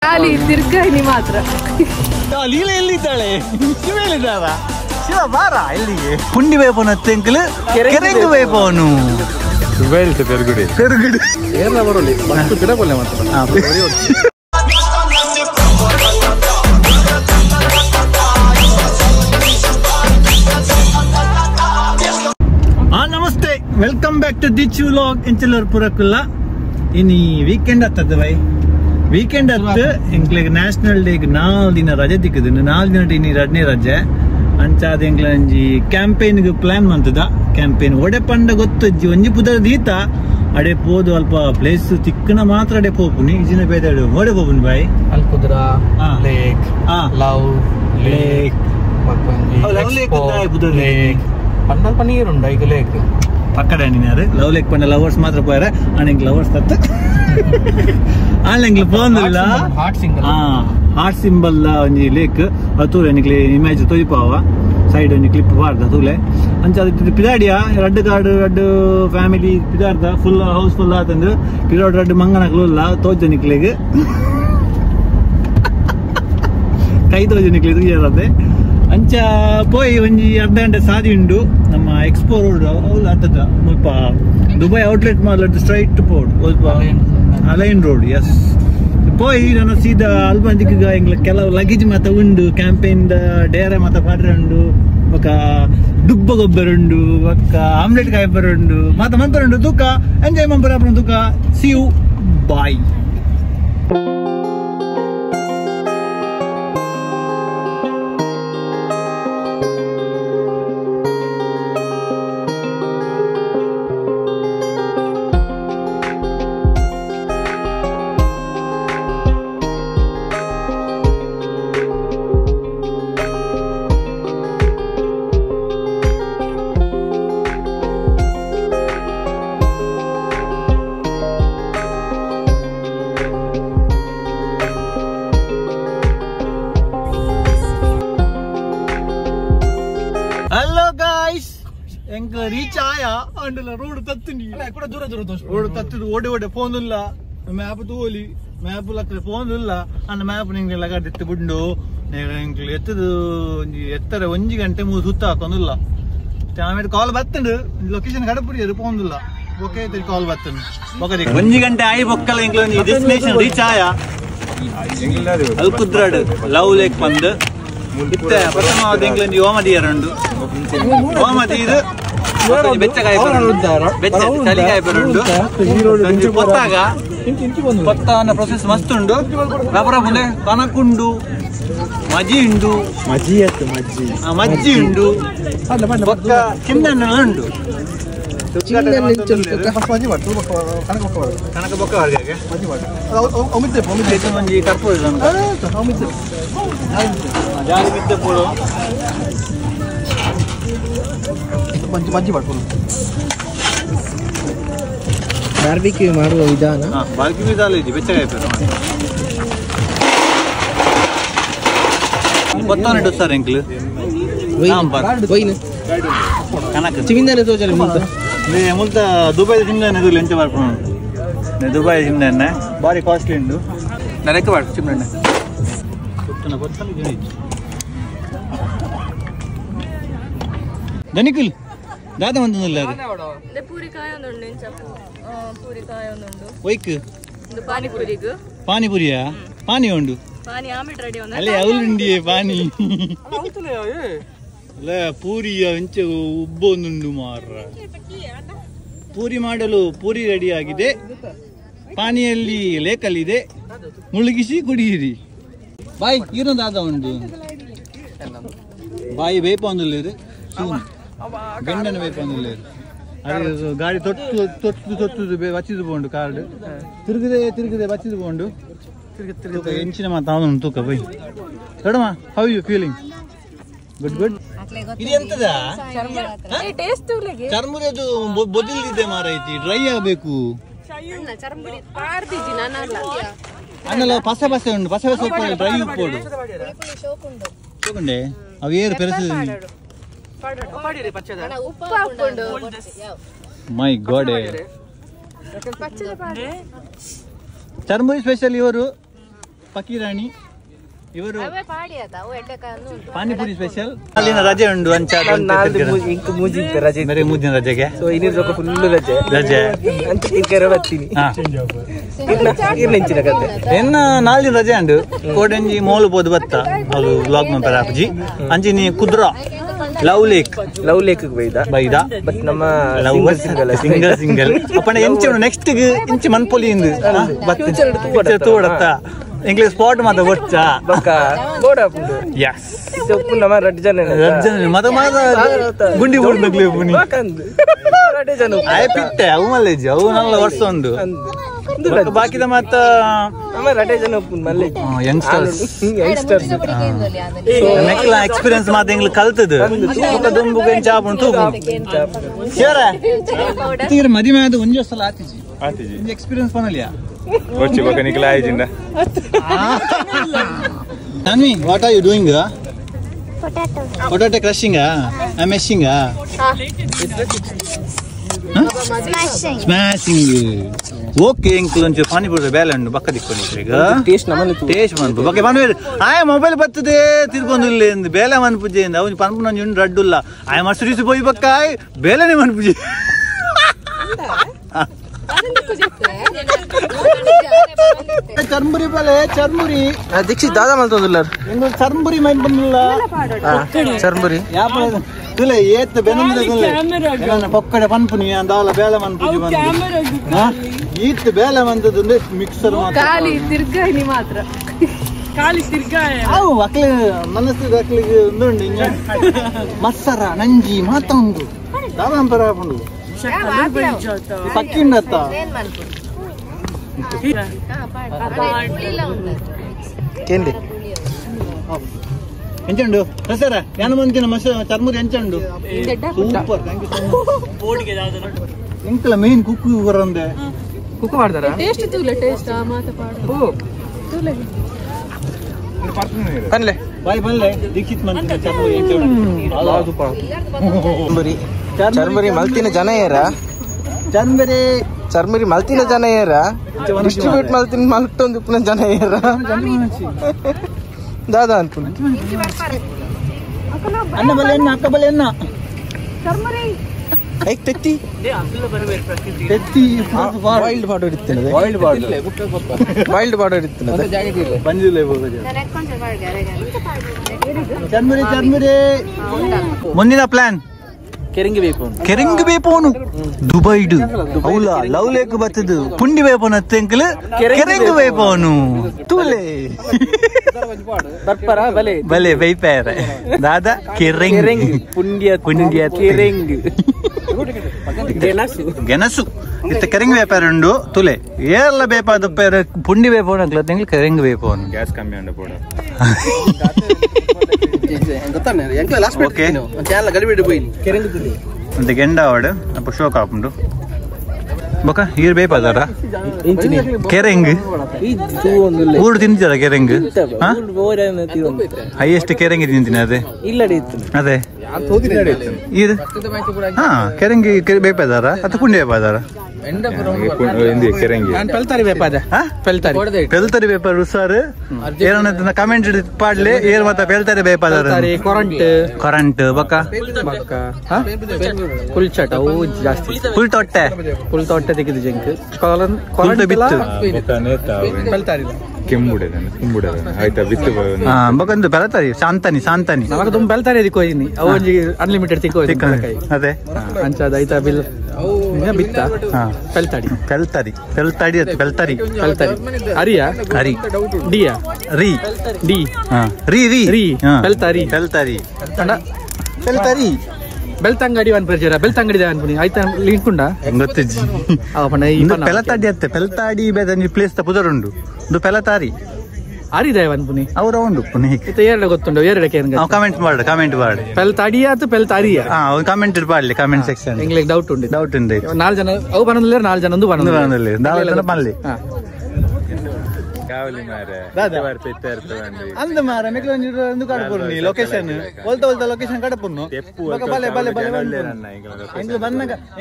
ಖಾಲಿ ತಿರ್ಗಾಯಿ ಮಾತ್ರ. ಲೀಲ ಎಲ್ಲಿದ್ದಾಳೆ? ಶಿವ ಎಲ್ಲಿದ್ದಾರ? ಶಿವ ಬಾರ ಇಲ್ಲಿಗೆ. ಪುಂಡಿ ವೇಪನ ತೆಂಕಲು ಕೆರೆಂಗು ವೇಪವನು ಪೆರುಗುಡಿ ಪೆರುಗುಡಿ ಏರ್ಲ ಬರೋಲಿ ಮಸ್ತ್ ಪಿಡಕೊಲ್ಲೆ ಮಾತ್ರ. ನಮಸ್ತೆ, ವೆಲ್ಕಮ್ ಬ್ಯಾಕ್ ಟು ದಿಚ್ ವ್ಲಾಗ್. ಎಂಚಲರ್ ಪುರಕುಲ್ಲ ಇನ್ನು ವೀಕೆಂಡ್ ಹತ್ತದ ಬೈ. ವೀಕೆಂಡ್ ಹತ್ತು ಎಂಕ್ಲೆಗ್ ನ್ಯಾಷನಲ್ ಡೇಗ್ 4 ದಿನ ರಜೆ ತಿಕ್ಕದು. 4 ದಿನ ಇನ್ನು 2ನೇ ರಜೆ ಅಂಚಾದ ಎಂಕ್ಲ ಒಂಜಿ ಕ್ಯಾಂಪೇನ್ ಪ್ಲಾನ್ ಮಂತದ. ಕ್ಯಾಂಪೇನ್ ಒಡೆ ಪಂಡ ಗೊತ್ತಜ್ಜಿ ಒಂಜಿ ಪುದರ್ ದೀತ ಅಡೆ ಪೋದು ಅಲ್ಪ ಪ್ಲೇಸ್ ತಿಕ್ಕನ ಮಾತ್ರ ಅಡೆ ಪೋಪುನಿ. ಇಜಿನ ಬೇದಾಡು ಓಡೆ ಪೋಪುನಿ ಬೈ. ಅಲ್ಕುದ್ರ ಲೇಕ್, ಲವ್ ಲೇಕ್, ಪಂಡಲ್ ಪನೀರುಂಡ ಈಗ ಲೇಕ್ ಪಕ್ಕಡೆ ನೀರು ಲವ್ ಲೇಕ್ ಪಂಡ ಲವರ್ಸ್ ಮಾತ್ರ ಪೋಯಾರ ಅಣ್ಣ ಲವರ್ಸ್ ತತ್ತು ಆನ್ಲೈನ್ ಪೋಂದಿಲ್ಲ. ಹಾರ್ಟ್ ಸಿಂಬಲ್ ಒಂಜಿ ಲೇಕ್ ಅತೂಲೆ ನಿಕ್ಲೆ ಇಮೇಜ್ ತೊಯ್ಪಾವ ಸೈಡ್ ಒಂಜಿ ಕ್ಲಿಪ್ ಪಾಡ್ದ ತೂಲೆ ಅಂಚ ಪಿದಾಡಿಯ ರಡ್ಡ್ ಕಾರ್ಡ್ ರಡ್ಡ್ ಫ್ಯಾಮಿಲಿ ಪಿದಾರ್ದ ಫುಲ್ ಹೌಸ್ ಫುಲ್ ಆತಂದು ಪಿರೋಡ್ ರಡ್ಡ್ ಮಂಗನಕ್ಲುಲ್ಲ ತೋಜ ನಿಕ್ಲೆಗ್ ಕೈ ತೋಜ ನಿಕ್ಲೆ ತುಯ್ಯರದೆ ಅಂಚ ಪೋಯಿ ಒಂಜಿ ಅರ್ಧ ಗಂಟೆ ಸಾದಿ ಉಂಡು. ನಮ್ಮ ಎಕ್ಸ್ಪೋ ರೋಡ್ ಅವ್ಲು ಆತದ ಮುಲ್ಪ ದುಬೈ ಔಟ್ಲೆಟ್ ಮಾಲ್ ಸ್ಟ್ರೈಟ್ ಪೋಡ್ ಅಲೈನ್ ರೋಡ್. ಎಸ್ ಪೋಯಿ ನಾನು ಸೀದಾ ಅಲ್ಬಂದಿಗ ಎಂಗ್ಲ ಕೆಲವು ಲಗೇಜ್ ಮಾತ ಉಂಡು. ಕ್ಯಾಂಪೇನ್ ಡೇರೆ ಮಾತ ಪಾಡ್ರೆ ಉಂಡು, ಒಕ್ಕ ಡುಬ್ಬ ಗೊಬ್ಬರ ಉಂಡು, ಒಕ್ಕ ಆಮ್ಲೆಟ್ ಕಾಯ್ಬರ ಉಂಡು, ಮಾತ ಮಂಪರ ಉಂಡು. ತೂಕ ಎಂಜಾಯ್ ಮಂಪರ ತೂಕ. C you bye. ರೀಚ್ ಆಯಾ ಅಂಡಲ ರೋಡ್ ತತ್ತುಂಡಿ ದೂರ ದೂರ ರೋಡ್ ತತ್ತದು ಓಡೆ ಓಡೆ ಫೋನ್ ಇಲ್ಲ ಮ್ಯಾಪ್ ತೋಲಿ ಮ್ಯಾಪ್ ಲಕ್ಕ ಫೋನ್ ಇಲ್ಲ ಅನ್ನ ಮ್ಯಾಪ್ ನಿಂಗೆ ಲಗಾಡ್ ಎತ್ತು ಬಿಂಡು ಎತ್ತದು ಎತ್ತರ 1 ಗಂಟೆ 3 ಸುತ್ತ ಹಾಕೊಂಡಿಲ್ಲ. ಆಮೇಲೆ ಕಾಲ್ ಬತ್ತಂಡು ಲೊಕೇಶನ್ ಕಡಪುಡಿ ಫೋನ್ ಇಲ್ಲ. ಓಕೆ ಕಾಲ್ ಬತ್ತಂಡು 1 ಗಂಟೆ ಆಯಿ ಬೊಕ್ಕಲ ಇಂಗ್ಲ ಡೆಸ್ಟಿನೇಷನ್ ರೀಚ್ ಆಯಾ ಅಲ್ಕುದ್ರಾಡ್ ಲವ್ ಲೇಕ್ ಬಂದು ಇತ್ತ ಪ್ರಥಮವಾದ ಇಂಗ್ಲೆಂಡ್ ಓಮದಿಯರುಂಡು. ಓಮದಿ ಇದು ಬೆಚ್ಚಗಾಯ ಚಳಿಗಾಯ ಬರುಂಡು. ಕೊತ್ತಾಗ ಕೊತ್ತಾನ ಪ್ರೊಸೆಸ್ ಮಸ್ತ್ ಉಂಡು. ರಬರ ಮುಂದೆ ಕನಕುಂಡು, ಮಜಿ ಉಂಡು, ಮಜ್ಜಿ ಉಂಡು, ಪಕ್ಕ ಚಿನ್ನ ಉಂಡು. ಕನಕ ಬೊಕ್ಕ ವರ್ಗಗೆ ಒಂಜಿ ಕರ್ಪೂರ ಜಾರಿ ಬಿದ್ದ ಪೋಳು ಮಜ್ಜಿ ಮಾಡ್ಕೊಂಡು ಬಾರ್ಬಿಕ್ಯೂ ಮಾಡುವ ವಿಧಾನ. ಬಾರ್ಬಿಕ್ಯೂ ವಿಧಾನ ಇದೆ ಬೆಚ್ಚಗಾಯ ಕೊತ್ತಾನೆ ಸರ್ ಎಂಕ್ಲು ಕನಕ ಚಿಮಿಂದನೆ ತೋಚನೆ ಮುಲ್ತ ದುಬೈ ಚಿಮ್ದಾನೆ ಅದು ಎಂಚ ಮಾಡ್ಕೊಂಡು ದುಬೈ ಚಿಮ್ದಾನೆ ಭಾರಿ ಕಾಸ್ಟ್ಲಿ ಉಂಡು. ಲೆಕ್ಕ ಮಾಡು ಚಿಮ್ದಾನೆ ಧನಿಕುಲ್ ದಾದ ಒಂದೊಂದಿಲ್ಲ ಒಯ್ಕ್ ಪಾನಿಪುರಿಯಾ ಪಾನಿ ಉಂಡು ಅಲ್ಲೇ ಅವಳುಂಡಿ ಪಾನಿ ಅಲ್ಲ ಪೂರಿಯ ಇಂಚ ಉಬ್ಬೊಂದುಂಡು ಮಾರ. ಪೂರಿ ಮಾಡಲು ಪೂರಿ ರೆಡಿ ಆಗಿದೆ. ಪಾನಿಯಲ್ಲಿ ಲೇಕಲ್ಲಿದೆ, ಮುಳುಗಿಸಿ ಕುಡಿಯಿರಿ. ಬಾಯಿ ಇರೋದಾದ ಉಂಡು ಬಾಯಿ ಬೇಪ ಒಂದಿಲ್ಲ ಗಂಡನ ಬೇಪ ಒಂದಿಲ್ಲ. ಅದು ಗಾಡಿ ತೊಟ್ಟು ತೊಟ್ಟು ತೊಟ್ಟು ಬಚ್ಚಿದು ಬೋಂಡು ಕಾರ್ಡ್ ತಿರುಗದೆ ಬಚ್ಚಿದು ಬೋಂಡು ತಿರುಗ ಎಂಚಿನ ಮಾತಾವ ತೂಕ ಬೈ ಕಡಮ. How you feeling? Good good. ಇದು ಎಂತದ ಚರ್ಮುರಿಯದು ಬೊದಿಲ್ದಿದೆ ಮಾರೈತಿ, ಡ್ರೈ ಆಗಬೇಕು. ಅನ್ನಲ್ಲ ಪಸೆ ಪಸೆ ಉಂಡು, ಪಸೆ ಪಸೆ ಉಪ್ಪು ಡ್ರೈ ಉಪ್ಪೋಡು ತಗೊಂಡೆ ಅವು ಏರು ಪೆರೆಸಿದ. ಮೈ ಗಾಡ್ ಚರ್ಮುರಿ ಸ್ಪೆಷಲ್ ಇವರು ಫಕೀರಾಣಿ ಇವರು ಪಾನಿಪುರಿ ಸ್ಪೆಷಲ್. ಅಲ್ಲಿನ ರಜೆ ಉಂಡು ಮೂಜಿನ ರಜೆಗೆ ರಜೆ ಎನ್ನ ನಾಲ್ಕು ರಜೆ ಉಂಡು ಕೋಡಂಜಿ ಮೋಲು ಬೋದು ಬತ್ತ ಅದು ಬ್ಲಾಗ್ ಮಂಪರ್ ಆಪಜಿ ಅಂಚಿನಿ ಕುದ್ರ ಲವ್ ಲೇಕ್ ಬೈದ ಬಟ್ ನಮ್ಮ ಸಿಂಗಲ್ ಸಿಂಗಲ್ ಅಪ್ಪಣ ಎಂಚ ನೆಕ್ಸ್ಟ್ ಇಂಚ ಮನ್ಪೊಲಿ ತೂಡತ್ತ ಇಂಗ್ಲಿಷ್ ಸ್ಪಾಟ್ ಮಾತ ಬಚ್ಚ ಯಸ್ ನಮ್ಮ ರೆಡ್ ಜನ ಮತ ಮಾತ ಗುಂಡಿ ಬುಡ್ನಗ್ಲಿ ಪುನಿ ಆಯ್ ಪಿಟ್ಟೆ ಅವು ಮಲ್ಲೇಜ್ ಅವು ನಲ್ಲ ವರ್ಷ ಒಂದು ಬಾಕಿದ ಮಾತ ಯಂಗ್ಸ್ಟರ್ಸ್ ನೆಕ್ಲ ಎಕ್ಸ್ಪೀರಿಯನ್ಸ್ ಮಾತ ಇಂಗ್ಲ ಕಲ್ತದ ದುಂಬು ಚಾಪುನ್ ತೂಪು ಸೇರ ಮದಿಮೆ ಆದ ಒಂಜೆ ಸಲ ಆತಿಜಿ ಎಕ್ಸ್ಪೀರಿಯನ್ಸ್ ಪನಲಿಯಾ వచ్చి ఒక నికలా అయ్యిందా Tanvi, what are you doing? Potato crushing I'm mashing smashing okay uncle onchu pani puri bele undu bakka dikkoni ಈಗ ಟೇಸ್ಟ್ ಮನ್ಪು ಬಕ್ಕೆ ಮನ್ವೆ ಆಯ ಮೊಬೈಲ್ ಬರ್ತದೆ ತಿರ್ಕೊಂಡು ಇಲ್ಲಿ ಬೇಲೆ ಮನ್ಪುಜೆ ಅವನು ಪನ್ಪು ನಂಜು ರಡ್ಡುಲ್ಲ ಆಯ ಮಸರಿಸಿ పోయి ಬಕ್ಕ ಬೇಲೆನೆ ಮನ್ಪುಜೆ ಚರ್ಮುರಿ ಬಲೆ ಚರ್ಮುರಿ ದೀಕ್ಷಿತ್ ದಾದಾ ಮಲ್ತೋದಿಲ್ಲ ಇಂದು ಚರ್ಮುರಿ ಮೈನ್ ಬಂದಿಲ್ಲ ಚರ್ಮುರಿ ಇಲ್ಲ ಏತ್ ಬೆನಂದ ಪಕ್ಕಡೆ ಪನ್ಪುನಿ ಅಂದಾಲ ಬೇಳೆ ಮನ್ಪುಜಿ ಬಂದು ಈತ್ ಬೇಳೆ ಬಂದದ್ದು ಮಿಕ್ಸರ್ ಖಾಲಿ ತಿರ್ಗಾಯಿ ಮಾತ್ರ ಖಾಲಿ ತಿರ್ಗಾಯಿ ಅವು ಅಕ್ಲಿ ಮನಸ್ಸು ಅಕ್ಲಿಗೆ ಒಂದುಂಡು ಮತ್ಸರ ನಂಜಿ ಮಾತಂದು ದಾದಂಪರ ಹಾಕೊಂಡು ಪಕ್ಕಿಂಡತ್ತ ಎಂಚುಂಡು ಸರ ಯಾನು ಮಂತಿನ ಚರ್ಮುರಿ ಎಂಚುಂಡು ಸೂಪರ್ ಎಂಕಲ ಮೇನ್ ಕುಕ್ಕು ಬರಂದೆ ಕುಕ್ಕು ಮಾಡ್ತಾರ ಟೇಸ್ಟ್ ತೂಲೆ ಟೇಸ್ಟ್ ಮಾತ ಪಾಡು ಬನ್ಲೆ ಬಾಯ್ ಬನ್ಲೆ ದೀಕ್ಷಿತ್ ಮಂತಿನ ಚರ್ಮುರಿ ಎಂಚುಂಡು ಚರ್ಮುರಿ ಮಲ್ತಿನ ಜನ ಏರ ಚರ್ಮುರಿ ಮಲ್ತಿನ ಜನ ಏರ ಡಿಸ್ಟ್ರಿಬ್ಯೂಟ್ ಮಲ್ತಿನ ಮಲ್ಟೊಂದು ಪುನ ಜನ ಏರ ದಾದಾ ಅನ್ಪುನ ಅನ್ನ ಬಲೆ ಎನ್ನ ಅಕ್ಕ ಬಲೆ ಎನ್ನ ಚರ್ಮುರಿ ಐಕ್ ತೆತ್ತಿ ವೈಲ್ಡ್ ಬಾರ್ಡರ್ ಇರ್ತದೆ ವೈಲ್ಡ್ ಬಾರ್ಡರ್ ಇರ್ತದೆ ಬಂದಿಲ್ಲ ಚರ್ಮುರಿ ಮುಂದಿನ ಪ್ಲಾನ್ ಕೆರೆಂಗ್ ಬೇಪೋನು ದುಬೈಡು ಅವಲ ಲವ್ ಲೇಕ್ ಬರ್ತದು ಪುಂಡಿ ಬೇಪೋನು ಅತ್ತೆಂಕಲು ಕೆರೆಂಗ್ ಬೇಪೋನು ತೂಲೆ ಬಲೆ ಬೈಪಾರ ದಾದಾ ಕೆರೆಂಗ್ ಪುಂಡಿಯ ಕೆರೆಂಗ್ ಗೆಣಸು ಇತ್ತ ಕೆರೆಂಗ್ ವ್ಯಾಪಾರ ಉಂಡು ತುಲೆ ಏರ್ಲ ಬೇಪಾದ ಪುಂಡಿ ಬೇಪೋನು ಅಕ್ಲ ತೆಂಗ್ಲು ಕೆರೆಂಗ್ ಬೇಪೋನು ಗ್ಯಾಸ್ ಕಮ್ಮಿ ಉಂಡು ಕೂಡ ಅಂತ ಗೆಂಡ ಆವಡು ಅಪ್ಪ ಶೋಕ್ ಆಪುಂಡು ಬೊಕ ಈರ್ ಬೇಪಾದಾರ ಕೆರೆಂಗ್ ಊರು ತಿಂತಾರ ಕೆರೆಂಗ್ ಹೈಯೆಸ್ಟ್ ಕೆರೆಂಗ್ ತಿಂತೀನಿ ಅದೇ ಅದೇ ಇದು ಹಾ ಕೆರೆಂಗ್ ಬೇಪಾದಾರ ಅಥವಾ ಪುಂಡಿ ಬೇಪಾದಾರ ಪೆಲ್ತರಿ ಬೇಪಾರ ಸಾರ್ ಏನ ಕಮೆಂಟ್ ಪಾಡ್ಲೆ ಏರ್ ಮತ್ತ ಪೆಲ್ತರಿ ಬೇಪಾದಾರ ಕರೆಂಟ್ ಬಕ್ಕ ಫುಲ್ ಚಟ ಜಾಸ್ತಿ ಫುಲ್ ತೊಟ್ಟೆ ತೆಗೆದು ಜಂಕ್ ಬಿತ್ತು ಕೆಂಬುಡೆ ಬೆಳತಾರಿ ಶಾಂತಾನಿ ನಮಗ ತುಂಬ ಬೆಳ್ತಾರಿ ಅದಕ್ಕೆ ಹೋಗಿನಿ ಅವಂಜಿ ಅನ್ಲಿಮಿಟೆಡ್ ತಿಕ್ಕೋ ಅದೇ ಅಂಚಾದ ಐತ ಬಿಲ್ ಬಿತ್ತ ಪೆಲ್ತಾಡಿ ಅರಿಯಾ ಹರಿ ಡಿಯಾ ರಿ ಡಿ ರಿ ಪೆಲ್ತಾರಿ ಬೆಳ್ತಂಗಡಿ ಅನ್ಪರಿಚಾರ ಬೆಳ್ತಂಗಡಿ ಅನ್ಪುನಿ ಆಯ್ತಾ ಲಿಂಕುಂಡ ಗೊತ್ತಿಜ್ಜಿ ಪೆಲತಾಡಿ ಅತ್ತೆ ಪೆಲ್ತಾಡಿ ಬೇದ ಪ್ಲೇಸ್ ಪುದರುಂಡು ಇದು ಪೆಲತಾರಿ ಅರಿದಾಯ ಅನ್ಪುನಿ ಅವ್ರ ಉಂಡು ಪುನಿ ಎರಡು ಗೊತ್ತುಂಡು ಎರಡಕ್ಕೆ ಕಮೆಂಟ್ ಮಾಡಿ ಪೆಲ್ತಾಡಿ ಆತು ಪೆಲ್ತಾರಿಯ ಕಮೆಂಟ್ ಪಾಡ್ಲಿ ಕಮೆಂಟ್ ಸೆಕ್ಷನ್ ಇಂಗ್ಲಿಷ್ ಡೌಟ್ ಉಂಡು 4 ಜನ ಅವು ಬನ್ನದಿಲ್ಲ 4 ಜನ ಒಂದು ಬನ್ನದಿಲ್ಲ 4 ಜನ ಬನ್ಲಿ ಅಂದ ಮಾರ ಮೆಕ್ಲು ಕಡಪುರು ನೀ ಲೊಕೇಶನ್ ಒಲ್ತ ಲೊಕೇಶನ್ ಕಡಪುರ್ನು ಬಲೆ ಬಲೆ ಬಲೆ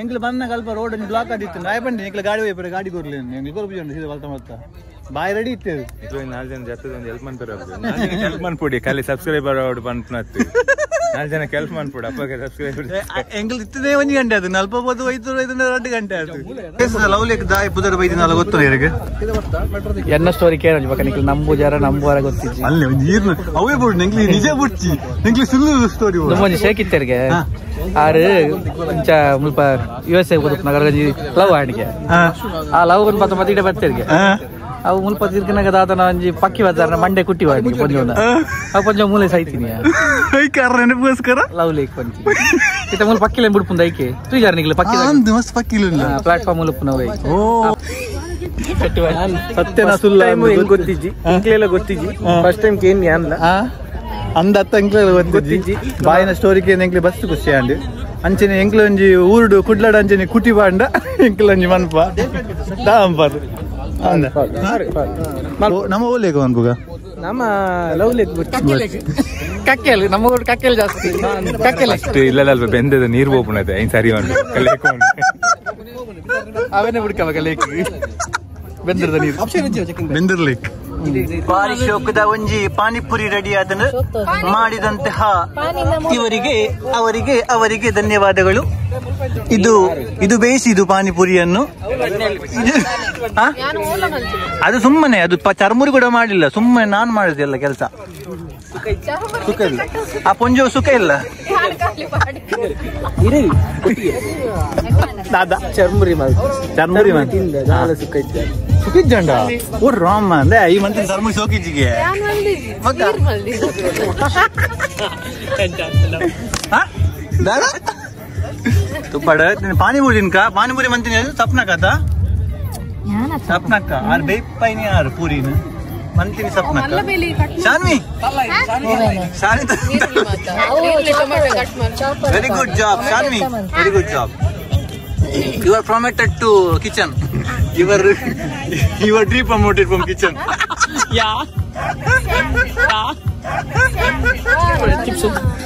ಎಂಕ್ಲು ಬನ್ನ ಕಲ್ಪ ರೋಡ್ ಬ್ಲಾಕ್ ಆದಿತ್ತು ನಾಯ ಬಂಡಿ ಎಂಕ್ಲು ಗಾಡಿ ಹೋಯ್ಪರೆ ಗಾಡಿ ಕೊರ್ಲಿ ಎಂಕ್ಲು ಕೊರ್ಪಿಜೊಂಡು ಸೀದಾ ಬಲ್ತ ಮತ್ತ ಬಾಯ್ ರೆಡಿ ಇತ್ತೇವೆ 4 ಜನ ಜತ್ತದೊಂದು ಹೆಲ್ಪ್ ಮಾಡ್ತಾರೆ ಹೆಲ್ಪ್ ಮಾಡ್ಬಿಡಿ ಖಾಲಿ ಸಬ್ಸ್ಕ್ರೈಬರ್ ಅವ್ರು ಬಂತು 4 ಜನ ಕೆಲಸ ಮಾಡ್ಬಿಡು ಅಪ್ಪಗೆ ಸಬ್ಸ್ಕ್ರೈಬರ್ ಎಂಕ್ಲು ಇತ್ತದೇ 1 ಗಂಟೆ ಅದು ನಲ್ಪ 5 ಗಂಟೆ ಅದು ಲವ್ಲಿಕ್ ದಾಯ್ ಪುದರ್ ಬೈದಿನಲ್ಲ ಗೊತ್ತು ನಿನಗೆ ಎನ್ನ ಸ್ಟೋರಿ ಕೇಳಿ ಬಕ ನಿಕ್ಲು ನಂಬುವಾರ ಗೊತ್ತಿಜ್ಜಿ ಅಲ್ಲೇ ನೀರ್ನ ಅವೇ ಬಿಡು ನಿಂಗ್ಲಿ ನಿಜ ಬಿಡ್ಚಿ ನಿಂಗ್ಲಿ ಸುಳ್ಳು ಸ್ಟೋರಿ ಒಂಜಿ ಶೇಕಿತ್ತರ್ಗೆ ಆರು ಇಂಚ ಮುಲ್ಪ USA ಬದುಕು ನಗರ ಲವ್ ಆಡಿಗೆ ಆ ಲವ್ ಒಂದು ಪತ್ತ ಮತ್ತಿಡೆ ಬರ್ತೇರ್ಗೆ ಅವು ಮುಲ್ಪ ತಿರ್ಕನಾಗ ದಾತನ ಒಂಜಿ ಪಕ್ಕಿ ಬಜಾರ್ನ ಮಂಡೆ ಕುಟ್ಟಿ ಬಾಡಿ ಪೊಂಜೋನ ಅವು ಪೊಂಜ ಮೂಲೆ ಸೈತಿನಿ ಐ ಕಾರ್ ನೆನಪುಗೋಸ್ಕರ ಲವ್ ಲೇಕ್ ಪಂಚಿ ಇತ ಮೂಲ ಪಕ್ಕಿಲೆ ಬಿಡ್ಪುಂದ ಐಕೆ ತುಜಾರ್ ನಿಗ್ಲ ಪಕ್ಕಿ ಅಂದು ಮಸ್ತ್ ಪಕ್ಕಿಲ್ಲ ಪ್ಲಾಟ್ಫಾರ್ಮ್ ಮುಲಪುನ ಅವೈ ಓ ಸತ್ಯನ ಸುಳ್ಳ ಹೆಂಗ್ ಗೊತ್ತಿಜ್ಜಿ ಇಂಕ್ಲೆಲ್ಲ ಗೊತ್ತಿಜ್ಜಿ ಫಸ್ಟ್ ಟೈಮ್ ಕೇನ್ ಯಾನ್ಲ ಅಂದತ್ತ ಎಂಕ್ಲೆಲ್ಲ ಗೊತ್ತಿಜ್ಜಿ ಬಾಯಿನ ಸ್ಟೋರಿಗೆ ಎಂಕ್ಲೆ ಬಸ್ ಖುಷಿ ಅಂಡಿ ಅಂಚನೆ ಎಂಕ್ಲ ಒಂಜಿ ಊರುಡು ಕುಡ್ಲಾಡ ಅಂಚನೆ ಕುಟಿ ಬಾಂಡ ಎಂಕ್ಲ ಒಂಜಿ ಮನ್ಪ ದಾಂಪರ್ ನಮ್ಮ ಓಲೇಗ ಅನ್ಬುಗ ನಮ್ಮ ಲವ್ ಲೇಕ್ ಕಕ್ಕೆಲ್ ನಮ್ಮ ಊರು ಕಕ್ಕೆಲ್ ಜಾಸ್ತಿ ಕಕ್ಕೆಲ್ ಅಷ್ಟು ಇಲ್ಲಲ್ಲ ಬೆಂದದ ನೀರು ಹೋಗ್ಬಿಡತ್ತೆ ಐನ್ ಸರಿ ಉಂಟು ಅವನೇ ಬಿಡ್ಕವಾಗ ಲೇಕ್ ಬೆಂದಿರದ ನೀರು ಬೆಂದರ್ ಲೇಕ್ ಬಾರಿ ಶೋಕದ ಒಂಜಿ ಪಾನಿಪುರಿ ರೆಡಿ ಆದನು ಮಾಡಿದಂತಹ ಅವರಿಗೆ ಧನ್ಯವಾದಗಳು ಇದು ಬೇಯಿಸಿದು ಪಾನಿಪುರಿಯನ್ನು ಅದು ಸುಮ್ಮನೆ ಅದು ಚರ್ಮುರಿ ಕೂಡ ಮಾಡಲಿಲ್ಲ ಸುಮ್ಮನೆ ನಾನು ಮಾಡಿದೆ ಎಲ್ಲ ಕೆಲಸ ಸುಖ ಇಲ್ಲ ಆ ಪೊಂಜು ಸುಖ ಇಲ್ಲ ದಾದಾ ಚರ್ಮುರಿ ಸುಖಿಜ್ಜಂಡ ಓ ರಾಮ ಅಂದ್ರೆ ಈ ಮಂತ್ರಿ ಚರ್ಮುರಿ ಸೋಕಿಜ್ಜಿಗೆ दादा तू पढ़ पानीपुरी मंत्री सपना का था सपना का आर बे पाई नहीं यार पूरी ना मंत्री सपना का Shanvi very good job Shanvi very good job you are promoted to kitchen you are re-promoted from kitchen yeah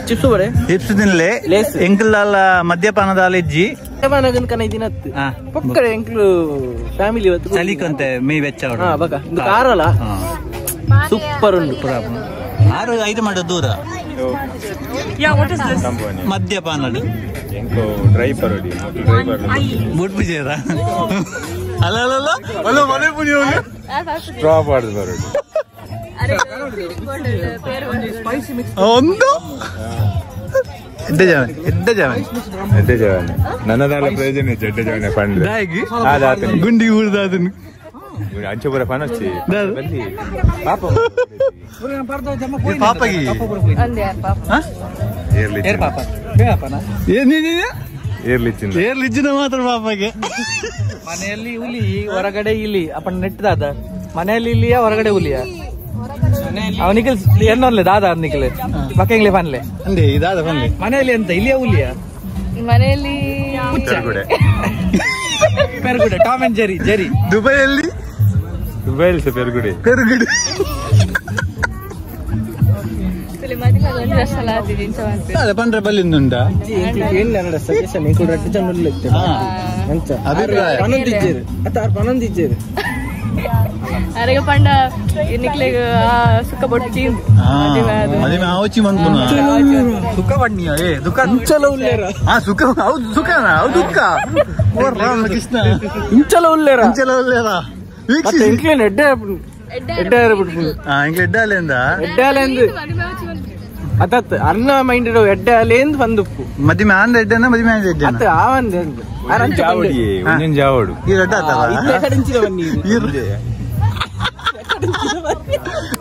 chips ಬರೆ ಚಿಪ್ಸ್ ತಿನ್ಲೆ ಎಂಕಲ್ಲಾಲ ಮದ್ಯಪಾನದಾಲ ಇಜ್ಜಿ ಮದ್ಯಪಾನಗನ ದಿನತ್ತು ಪಕ್ಕಡೆ ಎಂಕ್ಲು ಫ್ಯಾಮಿಲಿ ಇವತ್ತು ಚಲಿಕಂತೆ ಮೇ ವೆಚ್ಚ ಬಕ ಇದು ಕಾರಲ್ಲ ಸೂಪರ್ ಉಂಟು ಪುರ 6-5 ಮಾಡ ದೂರ ಮದ್ಯಪಾನಡು ಎಂಕೋ ಡ್ರೈವರ್ ಬುಟ್ ಬಿಜೇರ ಅಲ್ಲ ಅಲ್ಲ ಅಲ್ಲ ಮನೆ ಪುಡಿ ಸ್ಟ್ರಾ ಬಾರ್ದು ಬರೋದು ಒಂದು ಎಡ್ಡೆ ಜವನ್ ನನ್ನದಾಲ ಪ್ರಯೋಜನ ಎಡ್ಡೆ ಜವನೆ ಪಂಡ್ ಗುಂಡಿ ಊರ್ದಾದನು ಅಂಚಪುರ ಪನಚ್ಚಿ ಪಾಪಗಿ ಏರ್ಲಿಚ್ಚಿನ ಮಾತ್ರ ಪಾಪಗೆ ಮನೆಯಲ್ಲಿ ಹುಲಿ ಹೊರಗಡೆ ಇಲಿ ಅಪ್ಪ ನೆಟ್ಟದಾದ ಮನೆಯಲ್ಲಿ ಇಲ್ಲಿಯ ಹೊರಗಡೆ ಹುಲಿಯ ಅವನಿಗೆ ಎನ್ನೋರ್ಲೆ ದಾದ ನಿಕ್ಲೆ ಪಕ್ಕಂಗ್ಲೆ ಪನ್ಲೆ ಅಂದೆ ದಾದ ಪನ್ಲೆ ಮನೆಯಲ್ಲಿ ಎಂತ ಇಲ್ಲಿಯ ಹುಲಿಯ ಮನೆಯಲ್ಲಿ ಪೆರ್ಗುಡೆ ಟಾಮ್ ಅಂಡ್ ಜೆರಿ ದುಬೈಯಲ್ಲಿ ಪೆರ್ಗುಡೆ ಪಂಡ್ರೆ ಬಲ್ಲಿಂದುಂಡ ಅರೆಗೆ ಪಂಡ ನಿಕ್ಲೆಗ್ ಸುಖ ಬೊಟ್ಟಿ ಮದುವೆ ಆವಚಿ ಮಂತುನ ಸುಖ ಬಣ್ಣಿಯ ದುಃಖ ಇಂಚಲ ಉಲ್ಲೇರ ಸುಖ ಹೌದು ಸುಖನ ಹೌದು ದುಃಖ ಕೃಷ್ಣ ಇಂಚಲ ಉಲ್ಲೇರ ಅತ್ತ ಅನ್ನ ಮೈಂಡ್ ಎಡ್ಡಾಲೆಂದು ಬಂದುಪ್ಪು ಮದುವೆ ಆಂದ ಎಡ್ಡೆನ ಮದುವೆ ಆಂದ ಎಡ್ಡೆನ ಜಾವಡು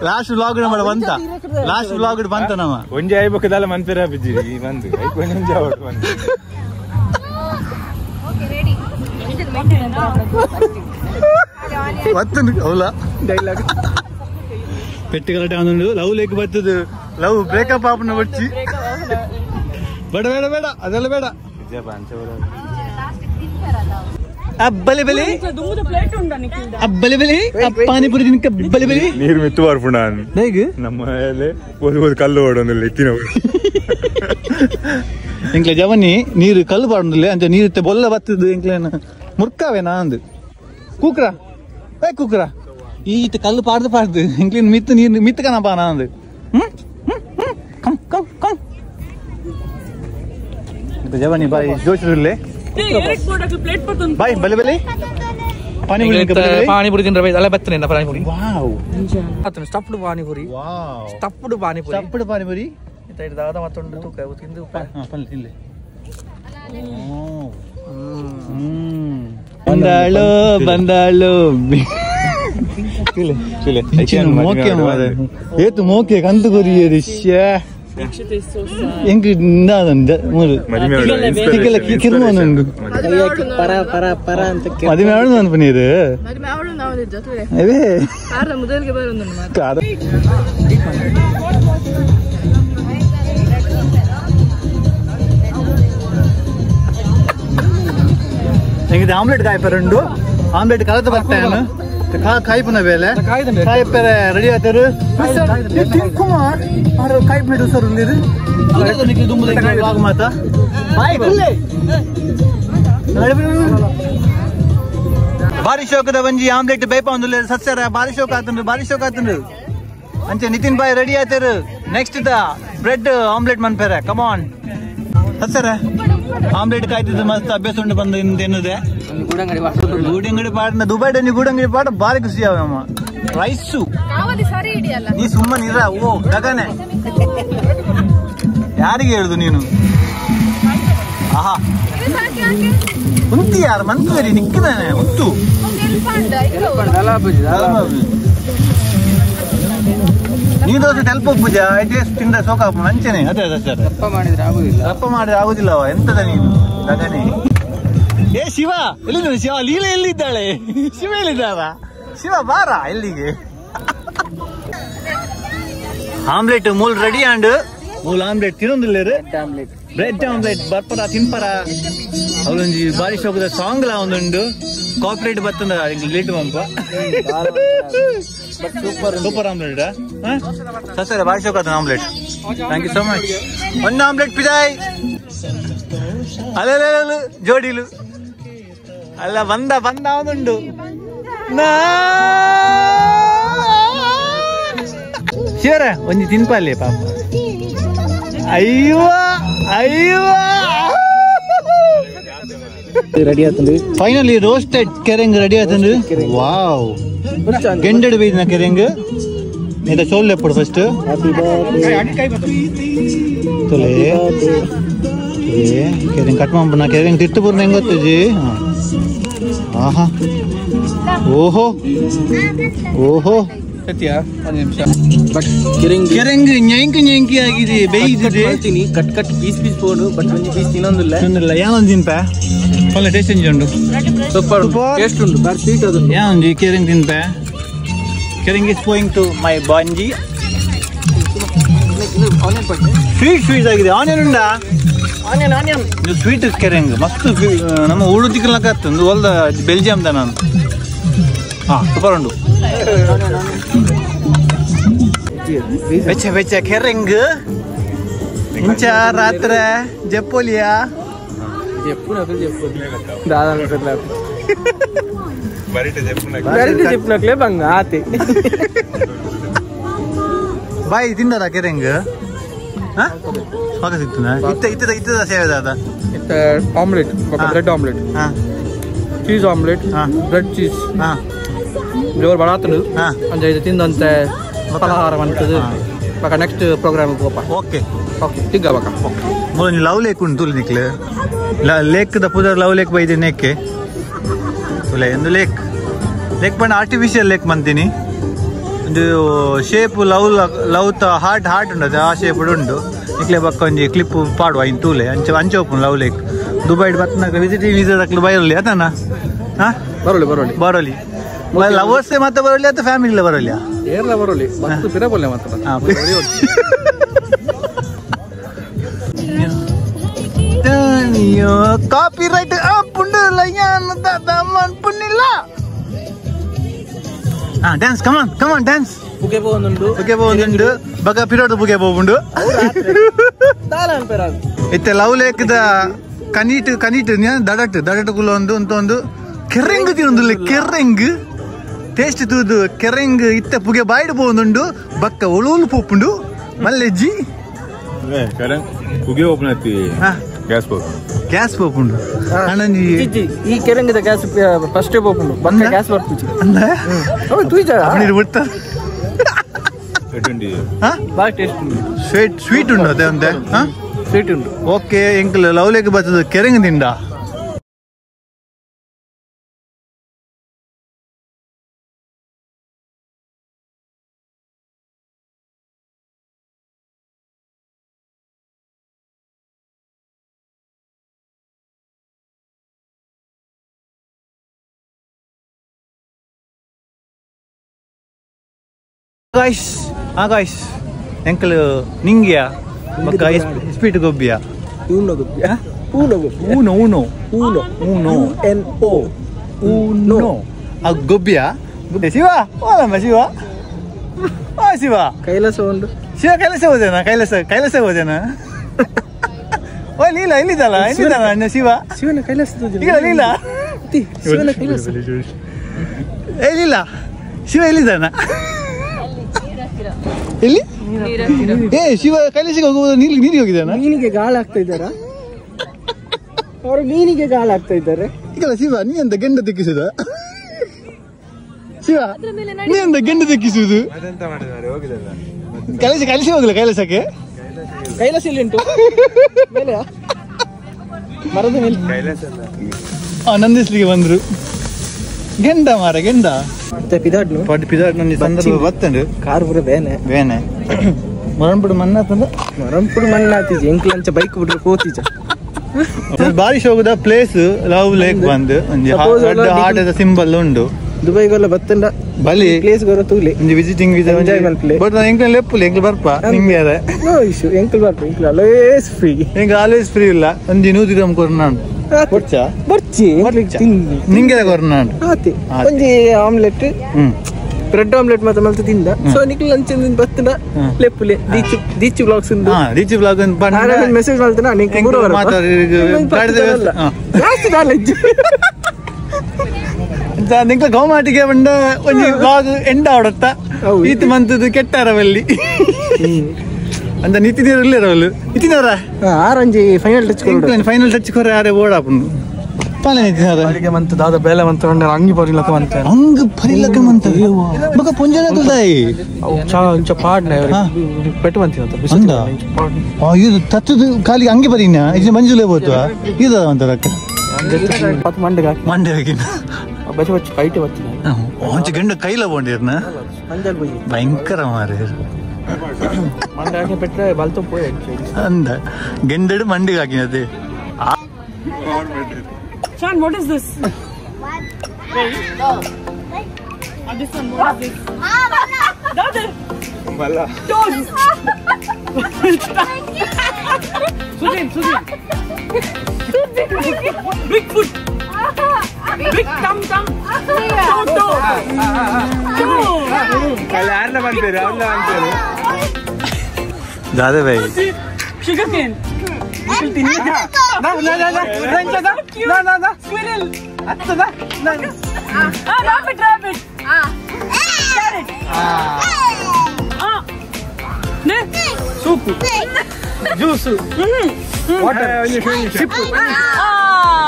ಲಾಸ್ಟ್ ವ್ಲಾಗ್ ಬಂತ ಲಾಸ್ಟ್ ವ್ಲಾಗ್ ಬಂತ ನಮ್ಮ ಒಂಜಿ ಐಬಕ್ಕದಲ್ಲ ಮಂತಿರ ಬಿದ್ದಿರಿ ಬಂದು ಒಂಜಿ ಜಾವಡು ಬಂದು ಅವಳ ಡೈಲಾಗ್ ಪೆಟ್ಟಿಗಲ ಒಂದು ಲವ್ ಲೇಕ್ ಬರ್ತದೆ ಲವ್ ಬ್ರೇಕಪ್ ಆಪ್ನ ಬಚ್ಚಿ ಬೇಡ ಅದೆಲ್ಲ ಬೇಡ ಅಬ್ಬಲೆ ಬೆಲೆ ದುಮ್ಮದ ಪ್ಲೇಟ್ ಉಂಟಾ ನಿಖಿಲ್ ಅಬ್ಬಲೆ ಬೆಲೆ ಪಾನಿಪುರಿ ತಿನ್ನಕ್ಕೆ ಅಬ್ಬಲೆ ಬೆಲೆ ನೀರು ಮಿತ್ತು ಬಾರ್ಪುಣ ಹೇಗೆ ನಮ್ಮ ಮನೆಯಲ್ಲಿ ಒಂದು ಕಲ್ಲು ಓಡೋದಿಲ್ಲ ಎತ್ತಿನವರು ಎಂಕ್ಲೆ ಜವನಿ ನೀರು ಕಲ್ಲು ಬಾಡೋದಿಲ್ಲ ಅಂತ ನೀರು ಬೊಲ್ಲ ಬತ್ತದು ಎಂಕ್ಲೇನ ಮುರ್ಕಾವೇನಾ ಅಂದು ಕೂಕ್ರ ಕೂಕ್ರ ಈತ ಕಲ್ಲು ಪಾಡ್ದು ಎಂಕ್ಲೇನ್ ಮಿತ್ತು ನೀರು ಮಿತ್ತಕನಪ್ಪ ನಾ ಅಂದು ಕಮ್ ಕಮ್ ಕಮ್ ಜವನಿ ಬಾಯಿ ಜೋಚಿರಲ್ಲೇ ಪ್ಲೇಟ್ ಪಡ್ತು ಬಾಯ್ ಬಲೆ ಬೆಲೆ ಪಾನಿಪುರಿ ತಿಂದ್ರೆ ಅಲ್ಲ ಬರ್ತನೆ panipuri wow stuffed panipuri wow stuffed panipuri ಚಪ್ಪಡು ಪಾನಿಪುರಿ ದಾದ ಮತ್ತೊಂದು ತೂಕ ತಿಂದು ಪಲ್ಲೆ ತಿನ್ಲೆ ಬಂದಾಳು ಬಂದಾಳು ಮೋಕೆ ಮಾರೆ ಏತು ಮೋಕೆ ಕಂದು ಕೊರಿಯರಿ ಹೆಂಗ್ ಮೂರು ಕಿರುಮೋನುಂಡು ಮದುವೆ ಆಡುದು ಅನ್ಪನೀರು ಅದೇ ಹೆಂಗಿದೆ ಆಮ್ಲೆಟ್ ಕಾಯ್ಪರುಂಡು ಆಮ್ಲೆಟ್ ಕಲತ ಬರ್ತಾನು ಕಾಯ್ಪುನ ಬೇಲೆ ಕಾಯ್ಪರೆ ರೆಡಿ ಆಯ್ತಾರು ಕುಮಾರ್ ಕಾಯ್ಪು ಸರ್ ಮಾತ ಭಾರಿ ಶೋಕದ ಒಂಜಿ ಆಮ್ಲೆಟ್ ಬೇಪ ಒಂದು ಸತ್ಸರ ಭಾರಿ ಶೋಕ ಆತಂದ್ರು ಅಂಚೆ ನಿತಿನ್ ಬಾಯ್ ರೆಡಿ ಆಯ್ತಾರು ನೆಕ್ಸ್ಟ್ ಬ್ರೆಡ್ ಆಮ್ಲೆಟ್ ಮನ್ಪೇರೆ ಕಮಾನ್ ಸತ್ಸರ ಆಮ್ಲೆಟ್ ಕಾಯ್ತಿದ್ದು ಮಸ್ತ್ ಅಭ್ಯಾಸ ಉಂಟು ಬಂದು ಏನಿದೆ ಗೂಡಂಗಡಿ ಪಾಡ ದುಬೈ ಡನಿ ಗೂಡಂಗಡಿ ಪಾಡ ಬಾರಿ ಖುಷಿ ಅವಮ್ಮ ರೈಸು ನೀ ಸುಮ್ಮನಿರ ಓ ಗಗನೆ ಯಾರಿಗೆ ಹೇಳುದು ನೀನು ಆಹಾ ಉಂತಿ ಯಾರು ಮಂತ್ರಿ ನಿಕ್ಕಿದಾನೆ ಉಂಟು ನೀ ದೋಸೆ ಸ್ವಲ್ಪ ಪೂಜಾ ಟೇಸ್ಟ್ ತಿಂದ ಸೋಕಾಪ ಮಂಚನೆ ಅದೇ ಸರ್ ಅಪ್ಪ ಮಾಡಿದ್ರೆ ಆಗುದಿಲ್ಲವ ಎಂತದ ನೀನು ಗಗನೆ ಏ ಶಿವ ಎಲ್ಲಿದ್ದಾನೆ ಶಿವ ಲೀಲೆ ಎಲ್ಲಿದ್ದಾಳೆ ಶಿವ ಎಲ್ಲಿದ್ದಾರ ಶಿವ ಬಾರ ಎಲ್ಲಿಗೆ ಆಮ್ಲೆಟ್ ಮೂಲ್ ರೆಡಿ ಆಂಡ್ ಮೂಲ್ ಆಮ್ಲೆಟ್ ತಿನ್ನೊಂದಿಲ್ಲ ಬ್ರೆಡ್ ಆಮ್ಲೆಟ್ ಬರ್ಪರ ತಿನ್ಪರ ಅವಳೊಂಜಿ ಬಾರಿ ಶೋಕದ ಸಾಂಗ್ ಲ ಒಂದುಂಡು ಕಾಪರೇಟ್ ಬತ್ತಂದ ಲೇಟ್ ಬಂಪ ಸೂಪರ್ ಆಮ್ಲೆಟ್ ಸರ್ ಬಾರಿ ಶೋಕ omelette thank you so much ಒಂದು ಆಮ್ಲೆಟ್ ಪಿದಾಯ್ ಅಲ್ಲ ಜೋಡಿಲು ಅಲ್ಲ ಬಂದ ಅವನುಂಡು ಶಿವರ ಒಂಜಿ ತಿನ್ಪಲ್ಲೆ ಪಾಪ ಅಯ್ಯೋ ರೆಡಿ ಆತಂದು ಫೈನಲಿ ರೋಸ್ಟೆಡ್ ಕೆರೆಂಗ್ ರೆಡಿ ಆತಂದು ವಾವ್ ಗೆಂಡೆಡ್ ಬೀದಿನ ಕೆರೆಂಗ್ ಇದು ಸೋಲ್ ಲೆಪ್ಪಡು ಫಸ್ಟ್ ತೊಲೆ ಕೆರೆಂಗ್ ಕಟ್ ಮಾಡ್ಬಿಡ ಕೆರೆಂಗ್ ತಿಟ್ಟು ಬೂರ್ನ ಹೆಂಗ್ ಗೊತ್ತಜಿ ಆಹಾ ಓಹೋ ಕೆರೆಂಗ್ ñೆಂಕಿ ಆಗಿದೆ ಬೇಯಿಸಿದೆ ಕಟ್ ಪೀಸ್ ಪೋಡು ಬಟ್ ಒಂಜಿ ಪೀಸ್ ತಿನ್ನೊಂದಿಲ್ಲ ಯಾವೊಂದು ತಿನ್ಪೆ ಒಳ್ಳೆ ಟೇಸ್ಟ್ ಉಂಟು ಸೂಪರ್ ಟೇಸ್ಟ್ ಉಂಟು ಬಾರಿ ಸ್ವೀಟ್ ಅದು ಯಾವೊಂದು ಕೆರೆಂಗ್ ತಿನ್ಪೆ ಕೆರೆಂಗ್ ಇಸ್ ಗೋಯಿಂಗ್ ಟು ಮೈ ಬಾಂಜಿ ಸ್ವೀಟ್ ಆಗಿದೆ ಆನಿಯನ್ ಉಂಡ ಆನಿಯನ್ ಸ್ವೀಟ್ ಕೆರೆಂಗ್ ಮಸ್ತ್ ನಮ್ಮ ಉಳು ತಿಕ್ಕಲಕ್ಕ ಒಂದು ಹೊಲ್ದ ಬೆಲ್ಜಿಯಂ ದ ನಾನು ಸೂಪರ್ ಉಂಟು ಬೆಚ್ಚ ಕೆರೆಂಗ್ ಇಂಚ ರಾತ್ರ ಜಪ್ಪೋಲಿಯಾ ಬಾಯಿ ತಿಂದಾರ ಕೆರೆಂಗ್ ಸಿಗ್ತದ ಸೇವೆದ omelette bread omelette cheese omelette bread cheese ಜೋರು ಬಡಾತನು ಅಂಜ ಇದು ತಿಂದಂತೆ ಫಲಹಾರ ಅಂತದ್ದು ನೆಕ್ಸ್ಟ್ ಪ್ರೋಗ್ರಾಮ್ ಹೋಪ ಓಕೆ ತಿಗ್ಗ ಬಕ ಮೊದಲು ಲವ್ ಲೇಕ್ ಉಂಟು ತುಳು ನಿಕ್ಲೆ ಲೇಕ್ ದ ಪುದರ್ ಲವ್ ಲೇಕ್ ಬೈದೆ ನೇಕೆ ತುಲೆ ಒಂದು ಲೇಕ್ ಬಂದು ಆರ್ಟಿಫಿಷಿಯಲ್ ಲೇಕ್ ಬಂತೀನಿ ಒಂದು ಶೇಪ್ ಲವ್ ಹಾರ್ಟ್ ಉಂಟು ಆ ಶೇಪ್ ಉಂಟು ನಿಕ್ಲೆ ಬಕ್ಕ ಒಂಜಿ ಕ್ಲಿಪ್ ಪಾಡುವ ಇನ್ ತೂಲೆ ಅಂಚೆ ಓಪನ್ ಲವ್ ಲೇಕ್ ದುಬೈ ಬತ್ತನಾಗ ವಿಸಿಟಿಂಗ್ ವೀಸಾ ಹಾಕಲು ಬರಲಿ ಅದನ್ನ ಬರೋಲಿ ಲವರ್ಸ್ ಮತ್ತೆ ಬರಲಿ ಅಥವಾ ಫ್ಯಾಮಿಲಿ ಬರಲಿ ಬರೋಲಿ ತಿರಬಲ್ಲೆ ಮಾತ್ರ ಅಯ್ಯೋ ಕಾಪಿ ರೈಟ್ ಪುಂಡು ಪುಣ್ಣಿಲ್ಲ ಡ್ಯಾನ್ಸ್ ಕಮಾನ್ ಡ್ಯಾನ್ಸ್ ಪುಗೆ പോകുന്നുണ്ട് ಬಗ ಪಿರೋಡ್ ಪುಗೆ പോകുന്നുണ്ട് ಇತ್ತೆ ಲವ್ ಲೇಕ್ದ ಕನೀಟ್ ದಡಟುಗುಲ ಒಂದು ಕೆರೆಂಗ್ ತಿನ್ನೊಂದು ಕೆರೆಂಗ್ ಟೇಸ್ಟ್ ತೂದು ಕೆರೆಂಗ್ ಇತ್ತೆ ಪುಗೆ ಬಾಯ್ಡ್ പോകുന്നുണ്ട് ಬಕ್ಕ ಒಳುಲು ಪೋಪುಂಡು ಮಲ್ಲೆಜ್ಜಿ ಪುಗೆ ಓಪನ್ ಆಯ್ತಿ ಗ್ಯಾಸ್ ಪೋಪುಂಡು ಅಣ್ಣಂಜಿ ಈ ಕೆರೆಂಗದ ಗ್ಯಾಸ್ ಫಸ್ಟ್ ಪೋಪುಂಡು ಬಕ್ಕ ಗ್ಯಾಸ್ ಬರ್ಪುಜಿ ಅಂದ ಅವ ತುಯ್ಜ ಅವನಿರು ಬಿಡ್ತ ಬಾಳ ಟೇಸ್ಟ್ ಉಂಟು ಸ್ವೀಟ್ ಉಂಡು ಅದೇ ಅಂತೆ ಸ್ವೀಟ್ ಉಂಟು ಓಕೆ ಎಂಕಲ್ ಲವ್ ಲೇಕ್ ಬರ್ತದ ಕೆರೆಂಗ್ ತಿಂಡ guys ಎಂಕಲ್ ನಿಂಗ್ಯಾ ಬಕ್ಕ ಸ್ಪೀಟ್ ಗೊಬ್ಬಿಯಾ ಊನೋ ಆ ಗೊಬ್ಬಿಯಾ ಶಿವ ಓಲಮ್ಮ ಶಿವ ಶಿವ ಕೈಲಾಸ ಉಂಟು ಶಿವ ಕೈಲಾಸ ಹೋದೇನಾ ಓ ಲೀಲಾ ಇಲ್ಲಿದ್ದಲ್ಲ ಅಣ್ಣ ಶಿವನ ಕೈಲಾಸ ಲೀಲಾ ಶಿವನ ಕೈಲಾಸ ಲೀಲಾ ಶಿವ ಎಲ್ಲಿದ್ದಾನ ಎಲ್ಲಿ ಶಿವ ಕೈಲಾಸಿಗೆ ಹೋಗುವುದು ನೀರಿಗೆ ಹೋಗಿದ್ದಾನ ಮೀನಿಗೆ ಗಾಳಾಗ್ತಾ ಇದ್ದಾರ ಅವರು ಮೀನಿಗೆ ಗಾಳಾಗ್ತಾ ಇದ್ದಾರೆ ಈಗಲ್ಲ ಶಿವ ನೀ ಅಂತ ಗೆಂಡ ತೆಕ್ಕಿಸುದ ಶಿವ ನೀ ಅಂತ ಗೆಂಡ ತೆಕ್ಕಿಸುವುದು ಕೈಲಾಸ ಹೋಗಿಲ್ಲ ಕೈಲಾಸಕ್ಕೆ ಕೈಲಾಸ ಇಲ್ಲಿ ಉಂಟು ಮೇಲೆ ಮರದ ಮೇಲೆ ನಂದಿಸ್ಲಿಕ್ಕೆ ಬಂದ್ರು ಗೆಂಡ ಮಾರ ಗೆಂಡ ಪಿದಾಡ್ನು ಪಿದಾಡ್ ನನ್ನ ಸಂದರ್ಭ ಬತ್ತಂಡು ಕಾರ್ ಪೂರ ಬೇನೆ ಮರಂಪುಡು ಮಣ್ಣಾತಂದ ಮರಂಪುಡು ಮಣ್ಣಾತೀಜ ಎಂಕ್ಲ ಅಂಚ ಬೈಕ್ ಬಿಟ್ರೆ ಕೋತೀಜ ಬಾರಿ ಹೋಗುದ ಪ್ಲೇಸ್ ಲವ್ ಲೇಕ್ ಬಂದು ಆಟದ ಸಿಂಬಲ್ ಉಂಡು ದುಬೈಗೆಲ್ಲ ಬತ್ತಂಡ ಬಲಿ ಪ್ಲೇಸ್ ಗೊರ ತೂಲಿ ವಿಸಿಟಿಂಗ್ ಎಂಜಾಯ್ಮೆಂಟ್ ಪ್ಲೇಸ್ ಬಟ್ ಎಂಕಲ್ ಲೆಪ್ಪುಲಿ ಎಂಕಲ್ ಬರ್ಪ ನಿಂಗೆ ಅದ ನೋ ಇಶ್ಯೂ ಎಂಕಲ್ ಬರ್ಪ ಎಂಕಲ್ ಆಲ್ವೇಸ್ ಫ್ರೀ ಆಲ್ವೇಸ್ ಫ್ರೀ ಇಲ್ಲ ಒಂದಿ 100 ಗ್ರಾಮ್ ಕೊರ್ನಾಂಡು ಬರ್ಚಿ ನಿಂಗೆ ಕೊರ್ನಾಂಡು ಆತಿ ಒಂಜಿ ಆಮ್ಲೆಟ್ ಬ್ರೆಡ್ ಆಮ್ಲೆಟ್ ಮಾತ್ರ ಮಲ್ತ ತಿಂದ ಸೊ ನಿಕ್ಲ ಅಂಚಿನ ಬತ್ತನ ಲೆಪ್ಪುಲೆ ದೀಚು ಬ್ಲಾಗ್ಸ್ ಉಂದು ದೀಚು ಬ್ಲಾಗ್ ಮೆಸೇಜ್ ಮಾಡ್ತಾನ ನಿಂಗೆ ಮೂರು ಜಾಸ್ತಿ ನಾಲೆಡ್ಜ್ ನಿಂಗೆ ಗೌಮಾಟಿಗೆ ಬಂದ ಒಂಜಿ ಬ್ಲಾಗ್ ಎಂಡ ಆವಡತ್ತ ಈತ್ ಮಂತದ್ದು ಕೆಟ್ಟಾರವಲ್ಲಿ ಅಂತ ನಿತಿನವ್ರು ಇಲ್ಲಿರವಲ್ಲು ನಿತಿನವ್ರ ಆರಂಜಿ ಫೈನಲ್ ಟಚ್ ಕೊರ ಯಾರೇ ಓಡಾಪುಂಡು ಪಾಲೆ ನಿತಿನವ್ರ ಅಡಿಗೆ ಮಂತ ದಾದ ಬೇಲೆ ಮಂತ ಅಂಗಿ ಪರಿಲಕ ಮಂತ ಅಂಗ ಪರಿಲಕ ಮಂತ ಬಕ ಪುಂಜನ ಕುಲ್ದಾಯಿ ಚಾ ಇಂಚ ಪಾಡ್ನೆ ಪೆಟ್ಟು ಮಂತ ಅಂದ ಇದು ತತ್ತದು ಖಾಲಿ ಅಂಗಿ ಪರಿನ ಇದು ಮಂಜುಲೆ ಬೋತ್ವಾ ಇದು ಅಂತರಕ್ಕ ಮಂಡೆ ಹಾಕಿನ ಬಚ್ಚ ಬಚ್ಚ ಕೈಟೆ ಬರ್ತೀನಿ ಒಂಚ ಗಂಡ ಕೈಲ ಬೋಂಡಿರ್ನ ಭಯಂಕರ ಮಾರಿ ಮಂಡೆ ಹಾಕಿ ಪೆಟ್ರೆ ಬಲ್ತು ಪೋಯ್ ಅಂದ ಗೆಂಡಡು ಮಂಡಿಗೆ ಹಾಕಿನದೆ Sean, what is this? Wait. This one, what is this? Daughter. Mala. Toes. Sujin. Big foot. Big tum. Toto. ಯಾರನ್ನ ಬಂತೀರಿ ಅವ್ರನ್ನ ಬಂತೀರಿ ದಾದಾ by Sugar cane. Squirrel. Rabbit. Carrot. soup, juice, water, sip.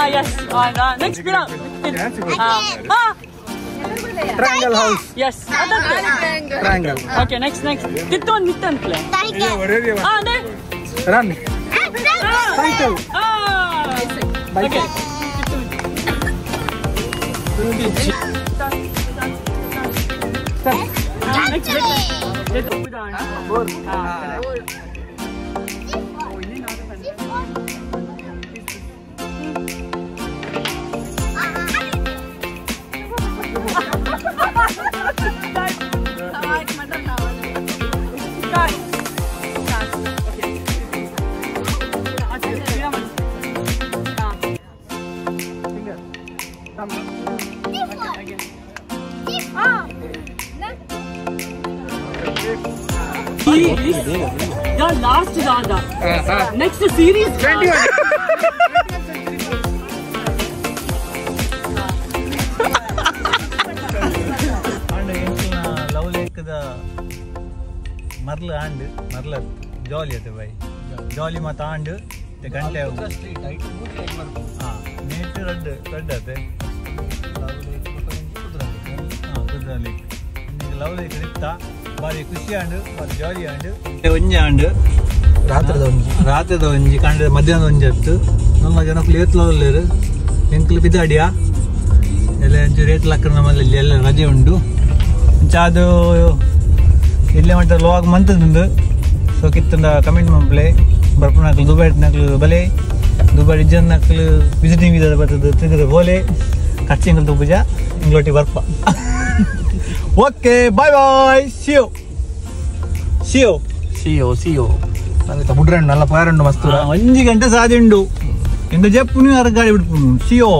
Yes. Next Triangle house. Yes. Triangle. Okay, next. Nittan play. Run. Cycle. Okay. Next. series. The last Radha. Next series. 21. Love ಲೇಕ್ದ ಮರ್ಲ and ಮರ್ಲ ಜಾಲಿ ಅದ ಬೈ ಜಾಲಿ ಮತ್ತ and ಗಂಟೆ ನೇಟ್ red ಅದೇ ಕುದ್ರ lake love lake ಇತ್ತ ಬಾರಿ ಖುಷಿ ಆಂಡ್ ಬಾರಿ ಜಾಲಿ ಆಂಡ್ ಒಂಜಿ ಆಂಡ್ ರಾತ್ರದ ಒಂಜಿ ಕಂಡ ಮಧ್ಯಾಹ್ನದ ಒಂಜಿ ಹತ್ತು ನಮ್ಮ ಜನಕ್ಕೂ ಏತ್ಲವಲ್ಲೇರು ಎಂಕ್ಲು ಬಿದ್ದಾಡಿಯಾ ಎಲ್ಲ ಒಂಚೂರು ಏತ್ಲಕ್ಕ ನಮ್ಮಲ್ಲಿ ಎಲ್ಲ ರಜೆ ಉಂಡು ಅದು ಇಲ್ಲೇ ಮಟ್ಟ ಲೋಗ್ ಮಂತದುಂಡು ಸೊ ಕಿತ್ತಂಡ ಕಮೆಂಟ್ ಮಂಪ್ಲೆ ಬರ್ಪುನಕ್ಲು ದುಬೈ ನಕ್ಲು ಬಲೆ ದುಬೈ ಇಜ್ಜನ್ ನಕ್ಲು ವಿಸಿಟಿಂಗ್ ವೀಸಾ ಬರ್ತದೆ ತಿರುಗದ ಬೋಲೆ ಖರ್ಚಿಂಗಲ್ ತುಬ್ಬುಜ ಇಂಗ್ಲೋಟಿ ಬರ್ಪ ಓಕೆ ಬಾಯ್ ಬಾಯ್ ಸಿಯೋ ಸಿಯೋ ಸಿಯೋ ಸಿಯೋ ನನಗೆ ಬುಡ್ರೆ ನಲ್ಲ ಪಾರಂಡು ಮಸ್ತು 1 ಗಂಟೆ ಸಾದಿಂಡು ಇಂದ ಜಪ್ಪು ನೀವು ಗಾಡಿ ಬಿಡ್ಪುನು ಸಿಯೋ